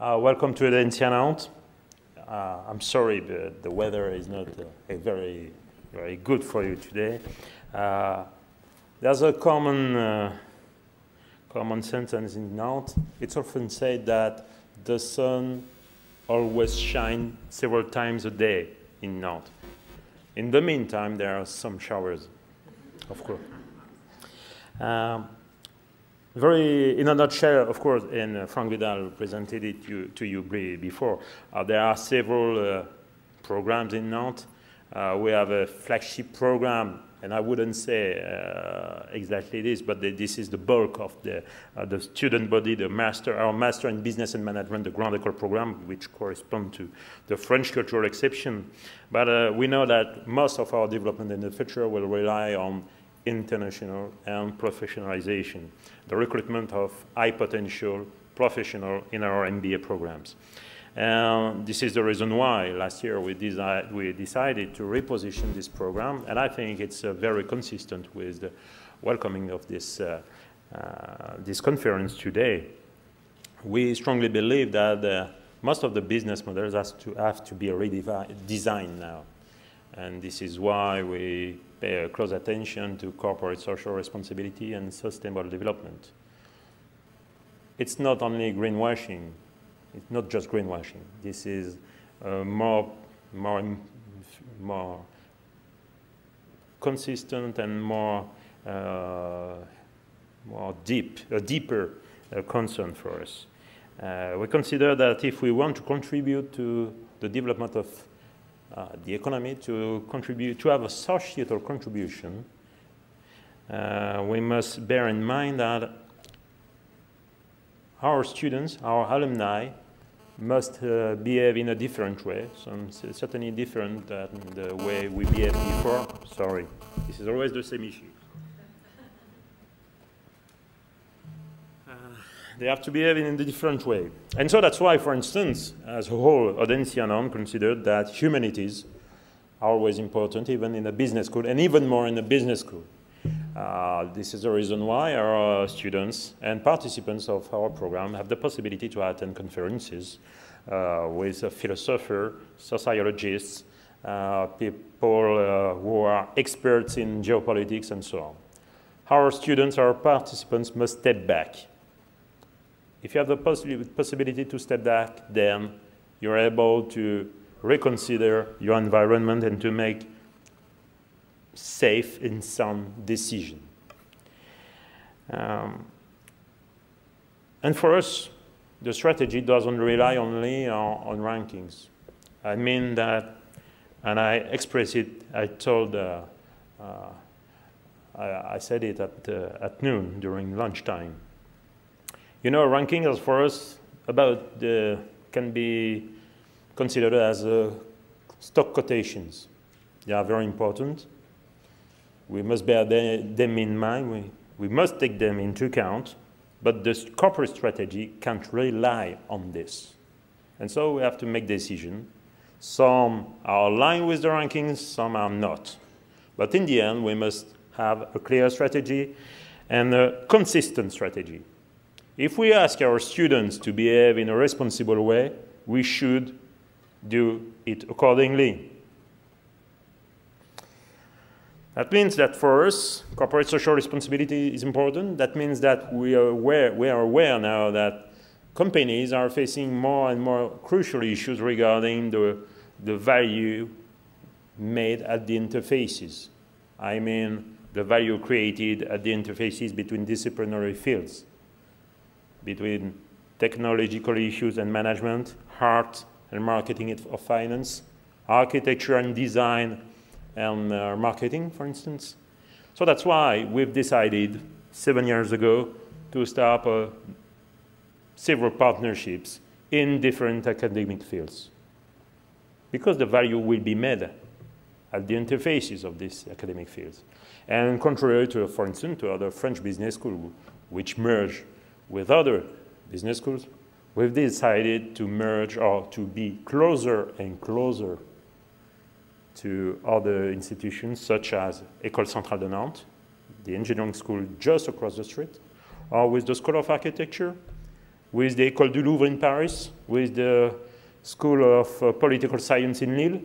Welcome to Audencia Nantes. I'm sorry, but the weather is not very good for you today. There's a common sentence in Nantes. It's often said that the sun always shines several times a day in Nantes. In the meantime, there are some showers, of course. In a nutshell, of course, and Frank Vidal presented it to you before, there are several programs in Nantes. We have a flagship program, and I wouldn't say exactly this, but this is the bulk of the student body, our Master in Business and Management, the Grand École program, which corresponds to the French cultural exception. But we know that most of our development in the future will rely on international and professionalization, the recruitment of high potential professionals in our MBA programs. And this is the reason why last year we decided to reposition this program, and I think it's very consistent with the welcoming of this conference today. We strongly believe that most of the business models have to be redesigned now, and this is why we pay close attention to corporate social responsibility and sustainable development. It's not only greenwashing. It's not just greenwashing. This is more consistent and more deeper concern for us. We consider that if we want to contribute to the development of the economy, to have a societal contribution, we must bear in mind that our students, our alumni, must behave in a different way, certainly different than the way we behaved before. Sorry, this is always the same issue. They have to behave in a different way. And so that's why, for instance, as a whole, Audencia Nantes considered that humanities are always important, even in a business school, and even more in a business school. This is the reason why our students and participants of our program have the possibility to attend conferences with philosophers, sociologists, people who are experts in geopolitics, and so on. Our students, our participants must step back. If you have the possibility to step back, then you're able to reconsider your environment and to make safe and sound decision. And for us, the strategy doesn't rely only on rankings. I mean that, and I express it, I said it at noon during lunchtime. You know, rankings for us can be considered as stock quotations. They are very important. We must bear them in mind. We must take them into account, but the corporate strategy can't rely on this. And so we have to make decisions. Some are aligned with the rankings, some are not. But in the end, we must have a clear strategy and a consistent strategy. If we ask our students to behave in a responsible way, we should do it accordingly. That means that for us, corporate social responsibility is important. That means that we are aware now that companies are facing more and more crucial issues regarding the value made at the interfaces. I mean, the value created at the interfaces between disciplinary fields, between technological issues and management, art and marketing of finance, architecture and design and marketing, for instance. So that's why we've decided 7 years ago to start several partnerships in different academic fields, because the value will be made at the interfaces of these academic fields. And contrary to, for instance, to other French business schools, which merge with other business schools, we've decided to merge or to be closer and closer to other institutions such as École Centrale de Nantes, the engineering school just across the street, or with the School of Architecture, with the École du Louvre in Paris, with the School of Political Science in Lille.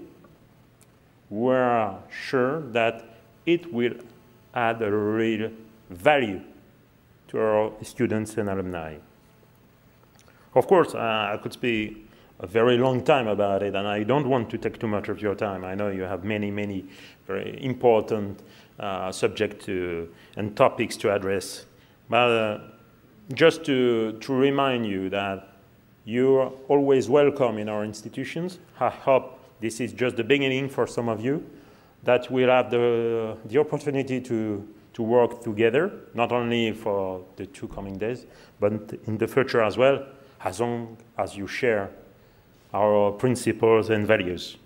We are sure that it will add a real value to our students and alumni. Of course, I could speak a very long time about it, and I don't want to take too much of your time. I know you have many, many very important subjects and topics to address. But just to remind you that you're always welcome in our institutions. I hope this is just the beginning for some of you, that we'll have the opportunity to work together, not only for the 2 coming days, but in the future as well, as long as you share our principles and values.